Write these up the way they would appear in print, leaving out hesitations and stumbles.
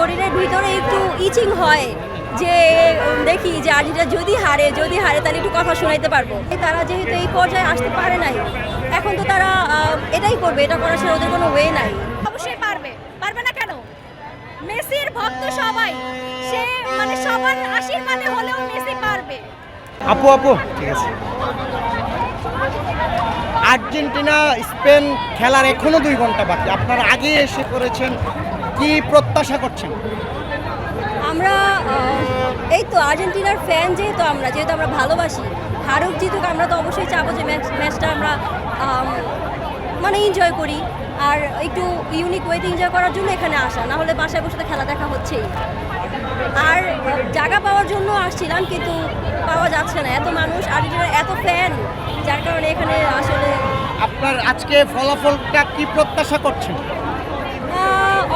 শরীরের ভিতরে একটু ইচিং হয় যে দেখি যে আর্জেন্টিনা যদি হারে তাহলে একটু কথা শোনাইতে পারবো। তারা যেহেতু এই পর্যায়ে আসতে পারে নাই, এখন তো তারা এটাই করবে, এটা করার ছাড়া ওদের কোনো ওয়ে নাই। অবশ্যই পারবে, পারবে না কেন? মেসির ভক্ত সবাই, সে মানে সবার আশীর্বাদে হলেও মেসি পারবে। আপু ঠিক আছে। আর্জেন্টিনা স্পেন খেলার এখনো 2 ঘন্টা বাকি, আপনারা আগে এসে করেছেন, কি প্রত্যাশা করছেন? আমরা এই তো আর্জেন্টিনার ফ্যান, যেহেতু আমরা ভালোবাসি, হারুক জিতুক আমরা তো অবশ্যই চাবো যে ম্যাচটা আমরা মানে এনজয় করি, আর একটু ইউনিক ওয়েতে এনজয় করার জন্য এখানে আসা, না হলে বাসায় বসে তো খেলা দেখা হচ্ছেই। আর জায়গা পাওয়ার জন্য আসছিলাম, কিন্তু পাওয়া যাচ্ছে না, এত মানুষ, আর্জেন্টিনার এত ফ্যান, যার কারণে এখানে আসলে। আপনার আজকে ফলাফলটা কি প্রত্যাশা করছেন?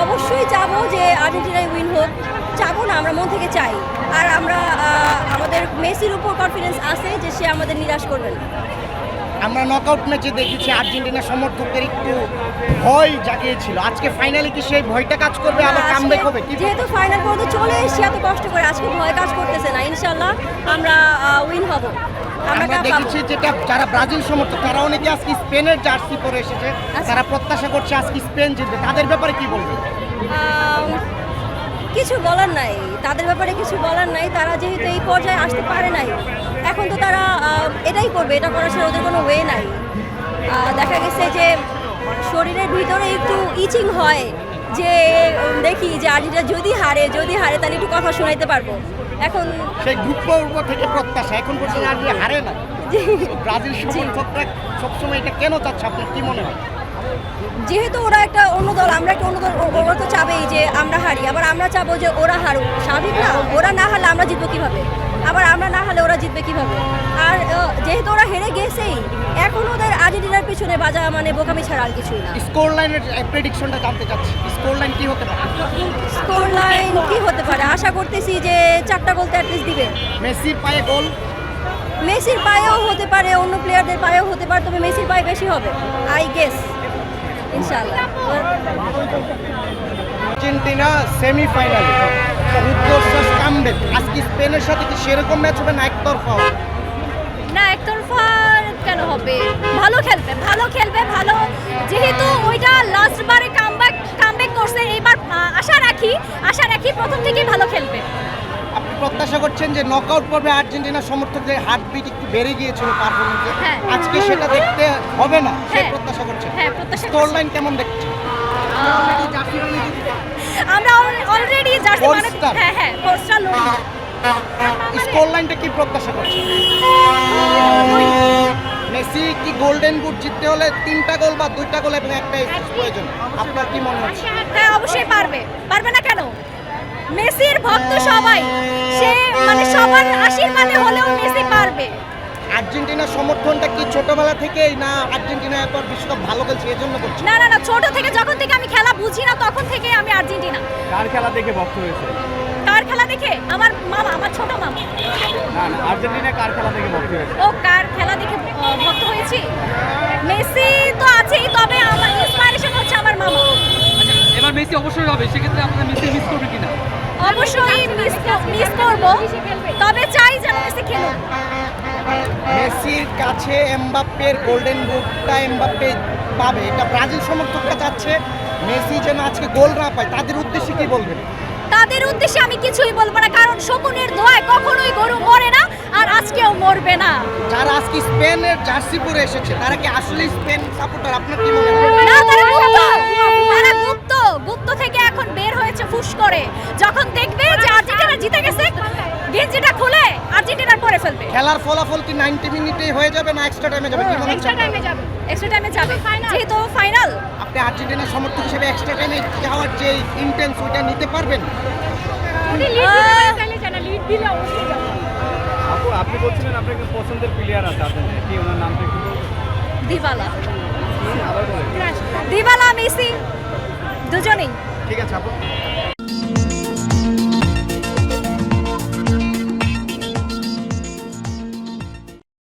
অবশ্যই চাবো যে আর্জেন্টিনায় উইন হোক, চাবো না, আমরা মন থেকে চাই। আর আমরা আমাদের মেসির উপর কনফিডেন্স আছে যে সে আমাদের নিরাশ করবে না। আমরা নকআউট ম্যাচে দেখেছি আর্জেন্টিনা সমর্থকদের একটু ভয় জাগিয়েছিল, আজকে ফাইনালে কি সেই ভয়টা কাজ করবে, আবার কামব্যাক হবে? যেহেতু ফাইনাল পর্যন্ত চলে এসেছি এত কষ্ট করে, আজকে ভয় কাজ করতেছে না, ইনশাল্লাহ আমরা উইন হব। আমরা দেখেছি যেটা যারা ব্রাজিল সমর্থক তারা অনেকে আজকে স্পেনের জার্সি পরে এসেছে, তারা প্রত্যাশা করছে আজকে স্পেন জিতবে, তাদের ব্যাপারে কি বলবেন? কিছু বলার নাই, তাদের ব্যাপারে কিছু বলার নাই, তারা যেহেতু এই পর্যায়ে আসতে পারে নাই, এখন তো তারা এটাই করবে, এটা করার ছাড়া ওদের কোনো ওয়ে নাই। দেখা গেছে যে শরীরের ভিতরে একটু ইচিং হয় যে দেখি যে আর্জেন্টিনা যদি হারে তাহলে একটু কথা শোনাইতে পারবো। এখন সেই গ্রুপ পর্ব থেকে প্রত্যাশা, এখন পর্যন্ত আর্জেন্টিনা হারে না, ব্রাজিল সমর্থকরা সবসময় এটা কেন চাচ্ছে, আপনার কি মনে হয়? যেহেতু ওরা একটা অন্য দল, আমরা একটা অন্য দল, ওরা তো চাবেই যে আমরা হারি, আবার আমরা চাবো যে ওরা হারুক, স্বাভাবিক না? ওরা না হারলে আমরা জিতবো কীভাবে, আবার আমরা না হারলে ওরা জিতবে কীভাবে? আর যেহেতু ওরা হেরে গেছেই, এখন ওদের আর্জেন্টিনার পিছনে বাজা মানে বোকামি ছাড়া আর কিছুই না। স্কোর লাইনের প্রেডিকশনটা জানতে চাচ্ছি, স্কোর লাইন কি হতে পারে? স্কোর লাইন কি হতে পারে, আশা করতেছি যে 4টা গোল তো অ্যাটলিস্ট দিবে। মেসির পায়ে গোল? মেসির পায়েও হতে পারে, অন্য প্লেয়ারদের পায়েও হতে পারে, তবে মেসির পায়ে বেশি হবে আই গেস, ইনশাআল্লাহ। আর্জেন্টিনা সেমিফাইনালে রুদ্ধশ্বাস কামব্যাক, আজকে স্পেনের সাথে কি সেরকম ম্যাচ হবে না একতরফা হবে? না, একতরফা কেন হবে? ভালো খেলবে ভালো, যেহেতু ওইটা লাস্ট বারে কামব্যাক করছে, এবার আশা রাখি প্রথম থেকেই ভালো খেলবে। আপনি প্রত্যাশা করছেন যে নকআউট পর্বে আর্জেন্টিনা সমর্থকদের হার্টবিট একটু বেড়ে গিয়েছিল পারফরম্যান্সে, আজকে সেটা দেখতে হবে না, সেই প্রত্যাশা করছেন? হ্যাঁ, প্রত্যাশা। স্কোর লাইন কেমন দেখছেন? আমরা অলরেডি জার্সি মানে হ্যাঁ 4 স্টার লোক। স্কোর লাইনটা কি প্রত্যাশা করছেন? মেসি কি গোল্ডেন বুট জিততে হলে 3টা গোল বা 2টা গোল এবং একটা অ্যাসিস্ট প্রয়োজন, আপনার কি মনে হচ্ছে? হ্যাঁ, অবশ্যই পারবে না কেন? মেসির ভক্ত সবাই, সে মানে সবার আশীর্বাদে হলেও মেসি পারবে। আর্জেন্টিনা সমর্থনটা কি ছোটবেলা থেকেই, না আর্জেন্টিনা এত বিশ্বকাপ ভালো খেলছে এজন্য করছে? না, ছোট থেকে, যখন থেকে আমি খেলা বুঝি না তখন থেকে আমি আর্জেন্টিনা। কার খেলা দেখে ভক্ত হয়েছে? কার খেলা দেখে? আমার মামা, আমার ছোট মামা। না, আর্জেন্টিনা কার খেলা দেখে ভক্ত হয়েছে? ও, কার খেলা দেখে ভক্ত হয়েছি? মেসি তো আছেই, তবে আমার ইন্সপিরেশন হচ্ছে আমার মামা। আচ্ছা, এবার মেসি অবশ্যই হবে, সেক্ষেত্রে আপনারা মেসি মিস করবে কিনা? অবশ্যই মিস করব, তবে চাই যেন মেসি খেলুক। মেসির কাছে এমবাপ্পের গোল্ডেন বুটটা এমবাপ্পে পাবে, এটা ব্রাজিল সমর্থকরা চাচ্ছে মেসি যেন আজকে গোল না পায়, তাদের উদ্দেশ্যে কি বলবেন? তাদের উদ্দেশ্যে আমি কিছুই বলবো না, কারণ শকুনের দোয়ায় কখনোই গরু মরে না, আর আজকেও মরবে না। যারা আজকে স্পেনের জার্সি পরে এসেছে তারা কি আসলে স্পেন সাপোর্টার, আপনার কি মনে হয়? না, তারা গুপ্ত থেকে এখন বের হয়েছে ফুস করে, যখন দেখবে যে আর্জেন্টিনা জিতে গেছে, গেঞ্জিটা খুলে আর্জেন্টিনার পরে ফেলবে। খেলার ফলাফল কি 90 মিনিটেই হয়ে যাবে না এক্সট্রা টাইমে যাবে, কি মনে হচ্ছে? এক্সট্রা টাইমে যাবে, যেহেতু ফাইনাল। আপনি আর্জেন্টিনা সমর্থক হিসেবে এক্সট্রা টাইমে যাওয়ার যে ইন্টেন্স ওইটা নিতে পারবেন? আপনি বলছিলেন আপনার একজন পছন্দের প্লেয়ার আছে আর্জেন্টিনা, কি ওনার নামটা একটু বলবেন? দিবালা, মেসি, দুজনেই। ঠিক আছে আপু।